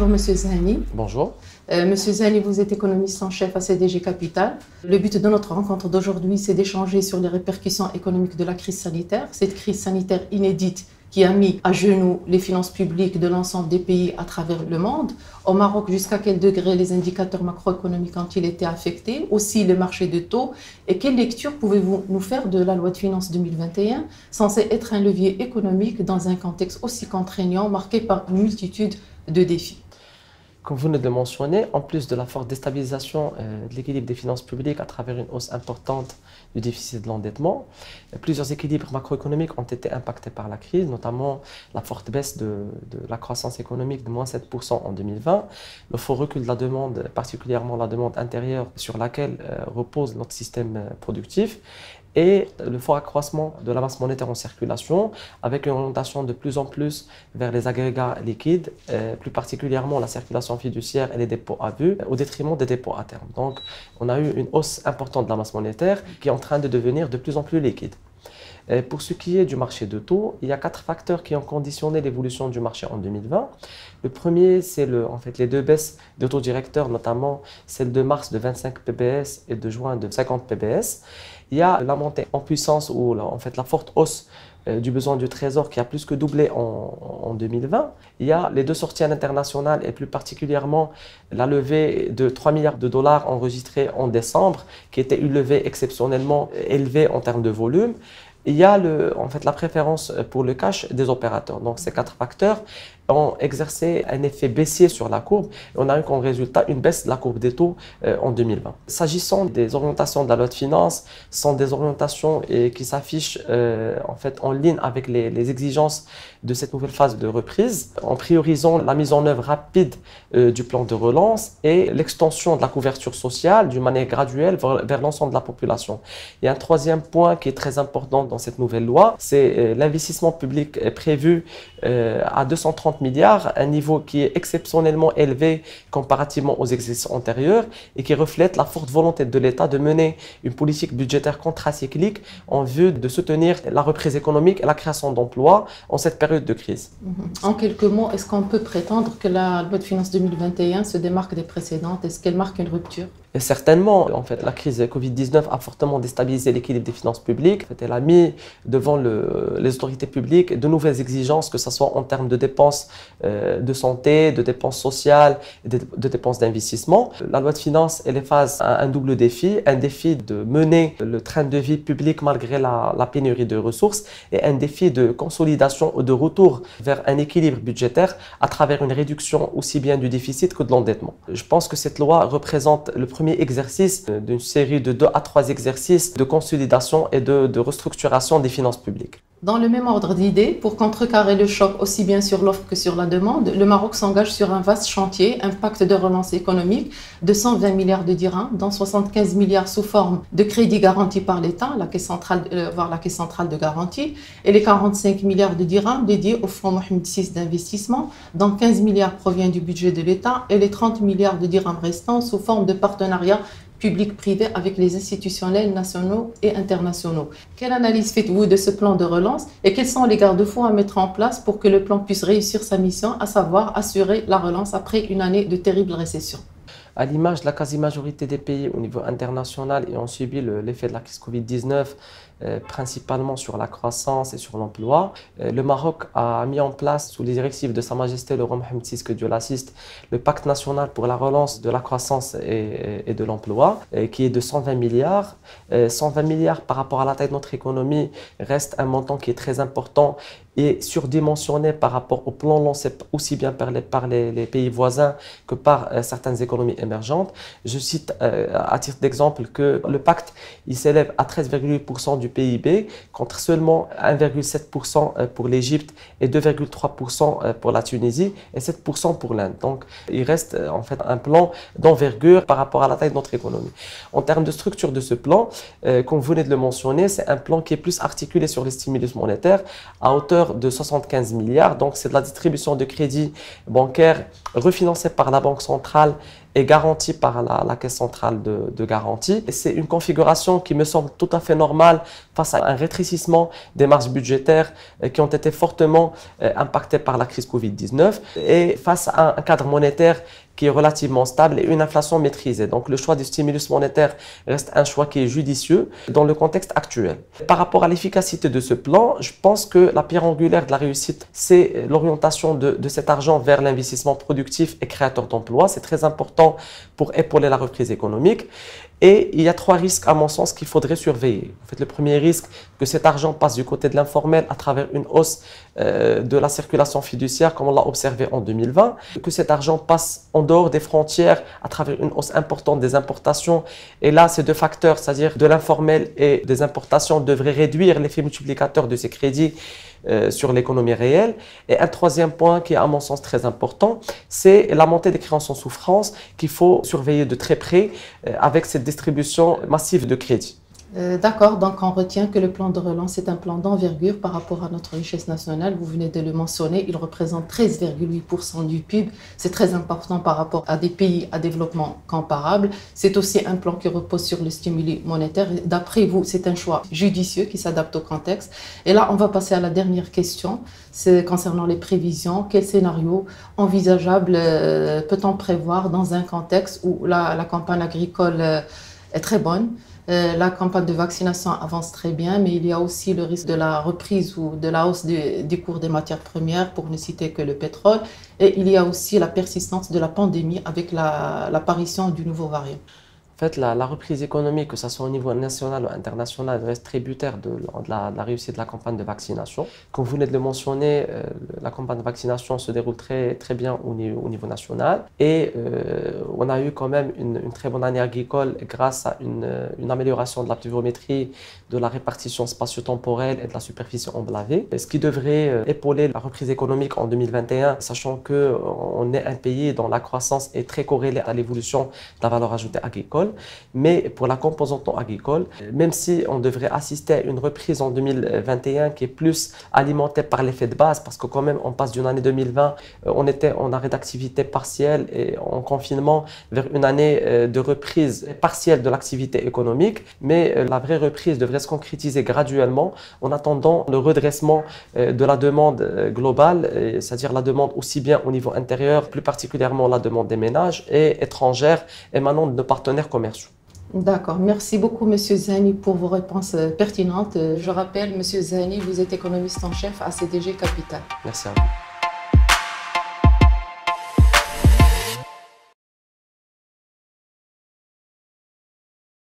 Bonjour Monsieur Zani. Bonjour. Monsieur Zani, vous êtes économiste en chef à CDG Capital. Le but de notre rencontre d'aujourd'hui, c'est d'échanger sur les répercussions économiques de la crise sanitaire. Cette crise sanitaire inédite qui a mis à genoux les finances publiques de l'ensemble des pays à travers le monde. Au Maroc, jusqu'à quel degré les indicateurs macroéconomiques ont-ils été affectés? Aussi le marché de taux. Et quelle lecture pouvez-vous nous faire de la loi de finances 2021, censée être un levier économique dans un contexte aussi contraignant, marqué par une multitude de défis? Comme vous venez de le mentionner, en plus de la forte déstabilisation de l'équilibre des finances publiques à travers une hausse importante du déficit de l'endettement, plusieurs équilibres macroéconomiques ont été impactés par la crise, notamment la forte baisse de la croissance économique de moins 7% en 2020, le fort recul de la demande, particulièrement la demande intérieure sur laquelle repose notre système productif, et le fort accroissement de la masse monétaire en circulation avec une orientation de plus en plus vers les agrégats liquides, plus particulièrement la circulation fiduciaire et les dépôts à vue au détriment des dépôts à terme. Donc on a eu une hausse importante de la masse monétaire qui est en train de devenir de plus en plus liquide. Pour ce qui est du marché de taux, il y a 4 facteurs qui ont conditionné l'évolution du marché en 2020. Le premier, c'est les deux baisses de taux directeurs, notamment celle de mars de 25 ppb et de juin de 50 ppb. Il y a la montée en puissance ou la forte hausse du besoin du trésor qui a plus que doublé en 2020. Il y a les deux sorties à l'international et plus particulièrement la levée de 3 milliards de dollars enregistrée en décembre qui était une levée exceptionnellement élevée en termes de volume. Il y a la préférence pour le cash des opérateurs. Donc ces 4 facteurs ont exercé un effet baissier sur la courbe et on a eu comme résultat une baisse de la courbe des taux en 2020. S'agissant des orientations de la loi de finances, ce sont des orientations qui s'affichent en ligne avec les exigences de cette nouvelle phase de reprise, en priorisant la mise en œuvre rapide du plan de relance et l'extension de la couverture sociale d'une manière graduelle vers l'ensemble de la population. Il y a un troisième point qui est très important dans cette nouvelle loi, c'est l'investissement public prévu à 230 milliards, un niveau qui est exceptionnellement élevé comparativement aux exercices antérieurs et qui reflète la forte volonté de l'État de mener une politique budgétaire contracyclique en vue de soutenir la reprise économique et la création d'emplois en cette période de crise. En quelques mots, est-ce qu'on peut prétendre que la loi de finances 2021 se démarque des précédentes? Est-ce qu'elle marque une rupture? Et certainement, la crise Covid-19 a fortement déstabilisé l'équilibre des finances publiques. Elle a mis devant les autorités publiques de nouvelles exigences, que ce soit en termes de dépenses de santé, de dépenses sociales, de dépenses d'investissement. La loi de finances, elle est face à un double défi. Un défi de mener le train de vie public malgré la pénurie de ressources et un défi de consolidation ou de retour vers un équilibre budgétaire à travers une réduction aussi bien du déficit que de l'endettement. Je pense que cette loi représente le premier exercice d'une série de 2 à 3 exercices de consolidation et de restructuration des finances publiques. Dans le même ordre d'idées, pour contrecarrer le choc aussi bien sur l'offre que sur la demande, le Maroc s'engage sur un vaste chantier, un pacte de relance économique de 120 milliards de dirhams, dont 75 milliards sous forme de crédits garantis par l'État, la caisse centrale, voire la caisse centrale de garantie, et les 45 milliards de dirhams dédiés au fonds Mohamed VI d'investissement, dont 15 milliards proviennent du budget de l'État et les 30 milliards de dirhams restants sous forme de partenariat public-privé avec les institutionnels nationaux et internationaux. Quelle analyse faites-vous de ce plan de relance et quels sont les garde-fous à mettre en place pour que le plan puisse réussir sa mission, à savoir assurer la relance après une année de terrible récession? À l'image de la quasi-majorité des pays au niveau international ayant subi l'effet de la crise Covid-19, principalement sur la croissance et sur l'emploi, le Maroc a mis en place, sous les directives de Sa Majesté le roi Mohamed VI, que Dieu l'assiste, le pacte national pour la relance de la croissance et de l'emploi, qui est de 120 milliards. 120 milliards par rapport à la taille de notre économie reste un montant qui est très important et surdimensionné par rapport au plan lancé aussi bien par les pays voisins que par certaines économies émergentes. Je cite à titre d'exemple que le pacte s'élève à 13,8% du PIB contre seulement 1,7% pour l'Égypte et 2,3% pour la Tunisie et 7% pour l'Inde. Donc il reste un plan d'envergure par rapport à la taille de notre économie. En termes de structure de ce plan, comme vous venez de le mentionner, c'est un plan qui est plus articulé sur les stimulus monétaires à hauteur de 75 milliards. Donc c'est de la distribution de crédits bancaires refinancés par la Banque centrale est garanti par la Caisse centrale de garantie. Et c'est une configuration qui me semble tout à fait normale face à un rétrécissement des marges budgétaires qui ont été fortement impactées par la crise Covid-19 et face à un cadre monétaire qui est relativement stable et une inflation maîtrisée. Donc le choix du stimulus monétaire reste un choix qui est judicieux dans le contexte actuel. Par rapport à l'efficacité de ce plan, je pense que la pierre angulaire de la réussite, c'est l'orientation de cet argent vers l'investissement productif et créateur d'emplois. C'est très important pour épauler la reprise économique. Et il y a 3 risques, à mon sens, qu'il faudrait surveiller. En fait, le premier risque, que cet argent passe du côté de l'informel à travers une hausse de la circulation fiduciaire, comme on l'a observé en 2020. Que cet argent passe en dehors des frontières à travers une hausse importante des importations. Et là, ces 2 facteurs, c'est-à-dire de l'informel et des importations, devraient réduire l'effet multiplicateur de ces crédits sur l'économie réelle. Et un 3e point qui est à mon sens très important, c'est la montée des créances en souffrance qu'il faut surveiller de très près avec cette distribution massive de crédits. D'accord, donc on retient que le plan de relance est un plan d'envergure par rapport à notre richesse nationale. Vous venez de le mentionner, il représente 13,8% du PIB. C'est très important par rapport à des pays à développement comparable. C'est aussi un plan qui repose sur le stimuli monétaire. D'après vous, c'est un choix judicieux qui s'adapte au contexte. Et là, on va passer à la dernière question, c'est concernant les prévisions. Quel scénario envisageable peut-on prévoir dans un contexte où la campagne agricole est très bonne? La campagne de vaccination avance très bien, mais il y a aussi le risque de la reprise ou de la hausse des cours des matières premières, pour ne citer que le pétrole. Et il y a aussi la persistance de la pandémie avec l'apparition du nouveau variant. En fait, la reprise économique, que ce soit au niveau national ou international, reste tributaire de la réussite de la campagne de vaccination. Comme vous venez de le mentionner, la campagne de vaccination se déroule très bien au niveau national. Et on a eu quand même une très bonne année agricole grâce à une amélioration de la pluviométrie, de la répartition spatio-temporelle et de la superficie emblavée. Ce qui devrait épauler la reprise économique en 2021, sachant qu'on est un pays dont la croissance est très corrélée à l'évolution de la valeur ajoutée agricole. Mais pour la composante non agricole, même si on devrait assister à une reprise en 2021 qui est plus alimentée par l'effet de base, parce que quand même on passe d'une année 2020, on était en arrêt d'activité partielle et en confinement, vers une année de reprise partielle de l'activité économique, mais la vraie reprise devrait se concrétiser graduellement en attendant le redressement de la demande globale, c'est-à-dire la demande aussi bien au niveau intérieur, plus particulièrement la demande des ménages et étrangères émanant de nos partenaires commerciaux. D'accord. Merci beaucoup, Monsieur Zani, pour vos réponses pertinentes. Je rappelle, Monsieur Zani, vous êtes économiste en chef à CDG Capital. Merci à vous.